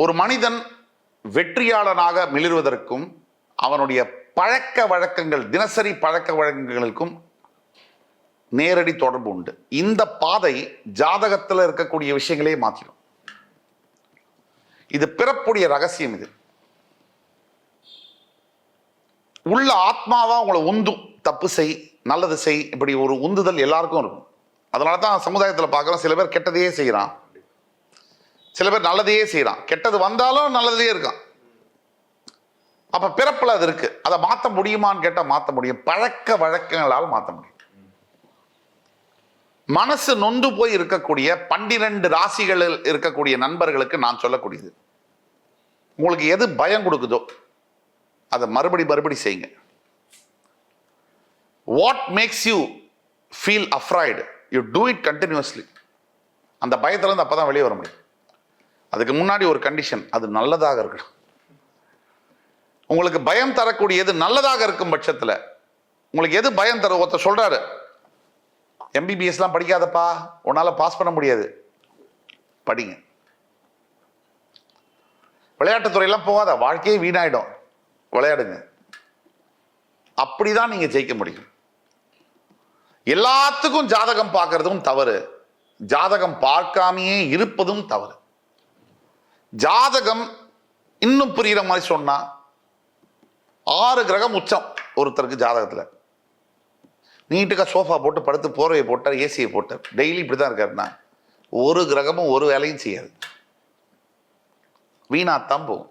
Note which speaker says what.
Speaker 1: ஒரு மனிதன் வெற்றியாளனாக மிளிர்வதற்கும் அவனுடைய பழக்க வழக்கங்கள், தினசரி பழக்க வழக்கங்களுக்கும் நேரடி தொடர்பு உண்டு. இந்த பாதை ஜாதகத்தில் இருக்கக்கூடிய விஷயங்களே மாற்றிடும். இது பிறப்புடைய ரகசியம். இது உள்ள ஆத்மாவா உங்களை உந்தும். தப்பு செய், நல்லது செய், இப்படி ஒரு உந்துதல் எல்லாருக்கும் இருக்கும். அதனால தான் சமுதாயத்தில் பார்க்குறோம், சில பேர் கெட்டதையே செய்கிறான், சில பேர் நல்லதையே செய்கிறான். கெட்டது வந்தாலும் நல்லதையே இருக்கான். அப்ப பிறப்புல அது இருக்கு. அதை மாற்ற முடியுமான்னு கேட்டா மாற்ற முடியும். பழக்க வழக்கங்களால் மாற்ற முடியும். மனசு நொந்து போய் இருக்கக்கூடிய 12 ராசிகளில் இருக்கக்கூடிய நண்பர்களுக்கு நான் சொல்லக்கூடியது, உங்களுக்கு எது பயம் கொடுக்குதோ அதை மறுபடி செய்யுங்க. What makes you feel afraid, you do it continuously. அந்த பயத்துல இருந்து அப்பதான் வெளியே வர முடியும். அதுக்கு முன்னாடி ஒரு கண்டிஷன், அது நல்லதாக இருக்கணும். உங்களுக்கு பயம் தரக்கூடியது நல்லதாக இருக்கும் பட்சத்தில் உங்களுக்கு எது பயம் தரும்? ஒருத்தர் சொல்றாரு, எம்பிபிஎஸ்லாம் படிக்காதப்பா, உன்னால பாஸ் பண்ண முடியாது. படிங்க. விளையாட்டுத்துறையெல்லாம் போகாத, வாழ்க்கையே வீணாயிடும். விளையாடுங்க. அப்படிதான் நீங்க ஜெயிக்க முடியும். எல்லாத்துக்கும் ஜாதகம் பார்க்கறதும் தவறு, ஜாதகம் பார்க்காமையே இருப்பதும் தவறு. ஜாதகம் இன்னும் புரியுற மாதிரி சொன்னா, 6 கிரகம் உச்சம் ஒருத்தருக்கு ஜாதகத்துல. நீட்டுக்கா சோஃபா போட்டு படுத்து போர்வையை போட்டார், ஏசியை போட்டார், டெய்லி இப்படிதான் இருக்காருன்னா ஒரு கிரகமும் ஒரு வேலையும் செய்யாது, வீணாத்தான் போகும்.